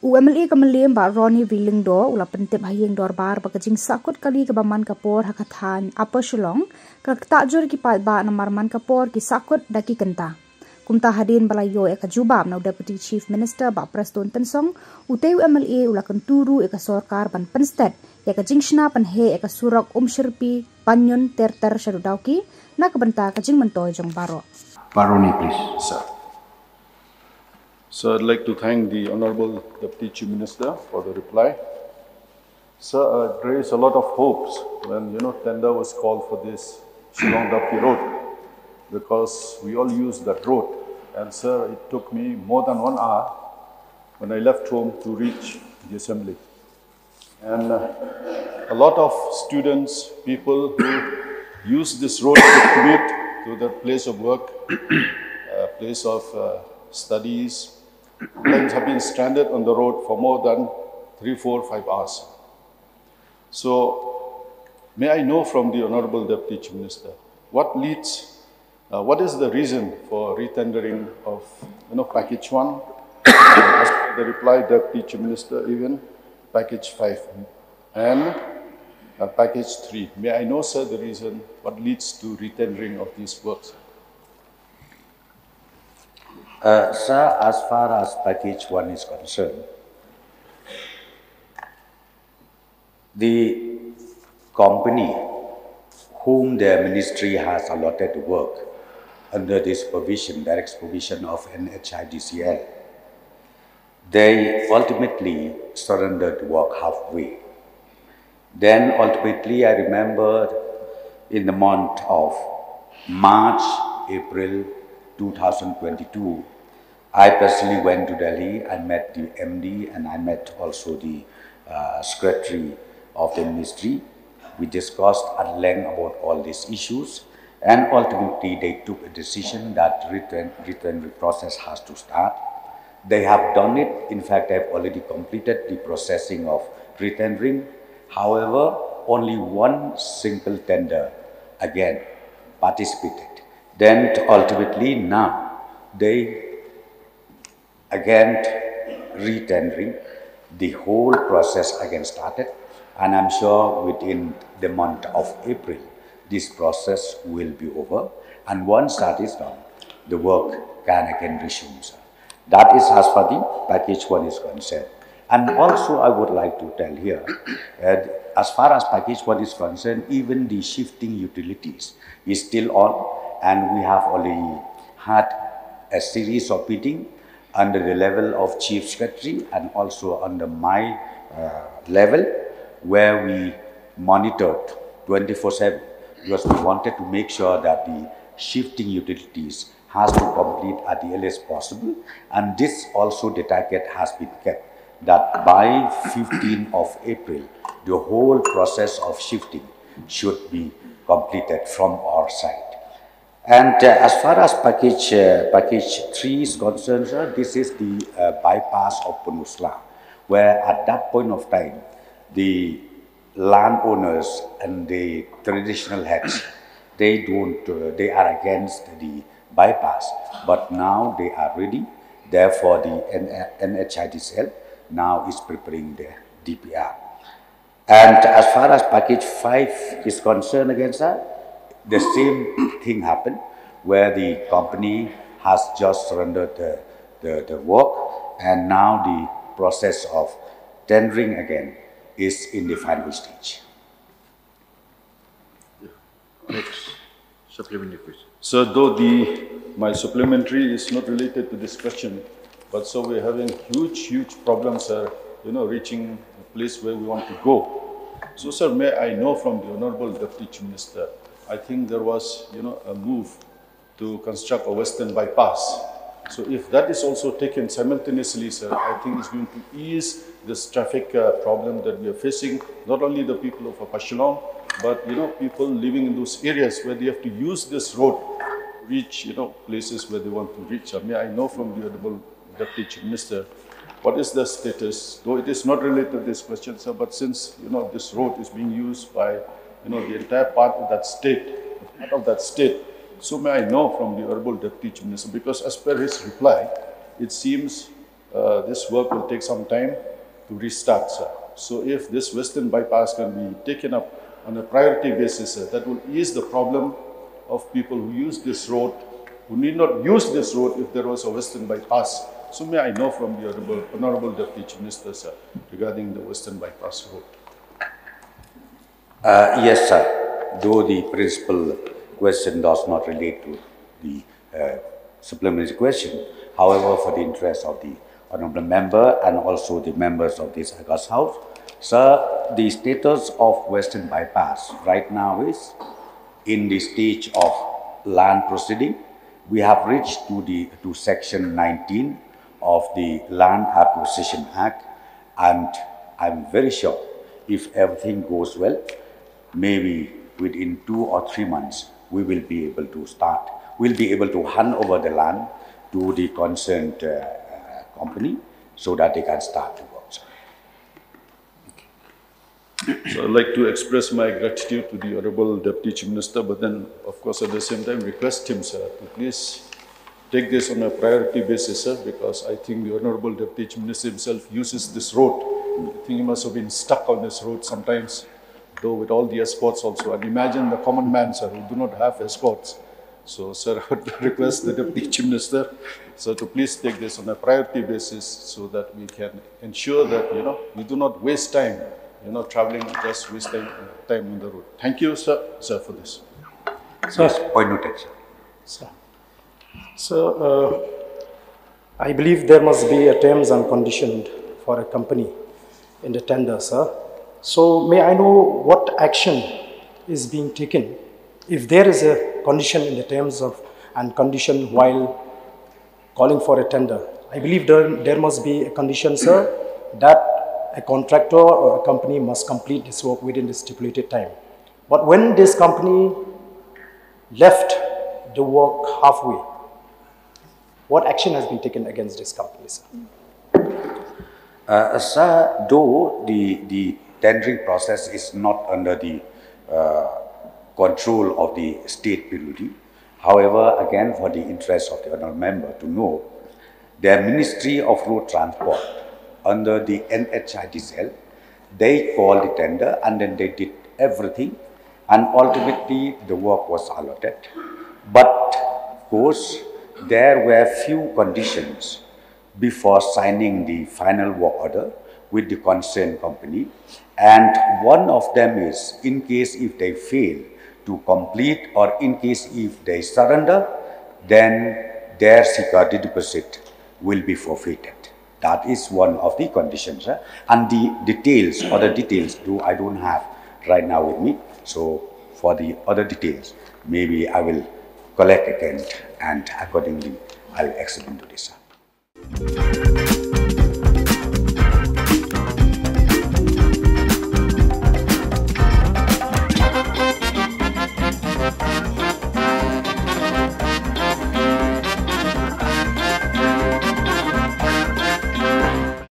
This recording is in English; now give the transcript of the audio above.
MLA Mylliem Bah Ronnie Lyngdoh ula pyntip Ïing dorbar baka jingsahkut kali kebaman kapor haka thain Upper Shillong ka Ktah jur ki piadbah namar man kapor ki sahkut daki kynta. Kumta hadin balayo eka jubab na Deputy Chief Minister Bah Preston Tensong uteu MLA ula kenturu eka sorkar ban pynstet eka jingsna panhe eka surak sirpi panyun ter syarudauki na kebenta ka jing mentoy jong baro. Bah Ronnie, please. Sir. So I'd like to thank the Honorable Deputy Chief Minister for the reply. Sir, it raised a lot of hopes when tender was called for this Shillong road, because we all use that road. And sir, it took me more than 1 hour when I left home to reach the assembly. And a lot of students, people who use this road to commute to their place of work, place of studies, sometimes have been stranded on the road for more than 3, 4, 5 hours. So, may I know from the Honorable Deputy Chief Minister, what is the reason for retendering of package 1, as per the reply Deputy Chief Minister, even package 5 and package 3. May I know, sir, the reason, what leads to retendering of these works? Sir, as far as package 1 is concerned, the company whom the ministry has allotted work under this provision, direct supervision of NHIDCL, they ultimately surrendered work halfway. Then ultimately, I remember in the month of March, April 2022, I personally went to Delhi. I met the MD and I met also the secretary of the ministry. We discussed at length about all these issues, and ultimately they took a decision that return process has to start. They have done it. In fact, they have already completed the processing of retendering. However, only one single tender again participated. Then ultimately now they again retendering, the whole process again started, and I'm sure within the month of April this process will be over, and once that is done, the work can again resume. That is as far the package 1 is concerned. And also I would like to tell here, as far as package 1 is concerned, even the shifting utilities is still on, and we have already had a series of meetings under the level of Chief Secretary and also under my level, where we monitored 24/7, because we wanted to make sure that the shifting utilities has to complete at the earliest possible, and this also the target has been kept, that by 15th of April, the whole process of shifting should be completed from our side. And as far as package 3 is concerned, sir, this is the bypass of Penusla, where at that point of time, the landowners and the traditional heads, they are against the bypass, but now they are ready. Therefore, the NHIDCL now is preparing the DPR. And as far as package 5 is concerned, again, sir, the same thing happened, where the company has just surrendered the work, and now the process of tendering again is in the final stage. Next, supplementary question. So though my supplementary is not related to this question, but so we're having huge problems, reaching a place where we want to go. So sir, may I know from the Honorable Deputy Chief Minister, I think there was a move to construct a western bypass. So if that is also taken simultaneously, sir, I think it's going to ease this traffic problem that we are facing, not only the people of Upper Shillong, but people living in those areas where they have to use this road to reach places where they want to reach. May I know from the Honorable Deputy Chief Minister, what is the status, though it is not related to this question, sir, but since this road is being used by the entire part of that state, so may I know from the Honorable Deputy Chief Minister, because as per his reply, it seems this work will take some time to restart, sir. So if this western bypass can be taken up on a priority basis, sir, that will ease the problem of people who use this road, who need not use this road if there was a western bypass. So may I know from the Honorable Deputy Chief Minister, sir, regarding the western bypass road? Yes, sir. Though the principal question does not relate to the supplementary question, however, for the interest of the Honorable Member and also the members of this August House, sir, the status of western bypass right now is in the stage of land proceeding. We have reached to section 19 of the Land Acquisition Act, and I'm very sure if everything goes well, maybe within 2 or 3 months, we will be able to start. We'll be able to hand over the land to the concerned company so that they can start to work. So I'd like to express my gratitude to the Honorable Deputy Chief Minister, but then, of course, at the same time, request him, sir, to please take this on a priority basis, sir, because I think the Honorable Deputy Chief Minister himself uses this road. I think he must have been stuck on this road sometimes, though with all the escorts also. And imagine the common man, sir, who do not have escorts. So, sir, I would request the Deputy Chief Minister, sir, to please take this on a priority basis so that we can ensure that, we do not waste time, traveling, just wasting time on the road. Thank you, sir, for this. Yes, point noted, sir. So, I believe there must be a terms and conditions for a company in the tender, sir. So, may I know what action is being taken if there is a condition in the terms of and condition while calling for a tender? I believe there must be a condition, sir, that a contractor or a company must complete this work within the stipulated time. But when this company left the work halfway, what action has been taken against this company, sir? Sir, though the tendering process is not under the control of the state PWD, however, again, for the interest of the honourable member to know, the Ministry of Road Transport under the NHIDCL, they called the tender and then they did everything, and ultimately the work was allotted. But of course, there were few conditions before signing the final work order with the concerned company, and one of them is in case if they fail to complete or in case if they surrender, then their security deposit will be forfeited. That is one of the conditions, and the details, other details, I don't have right now with me. So for the other details, maybe I will collect again and accordingly I'll explain to this.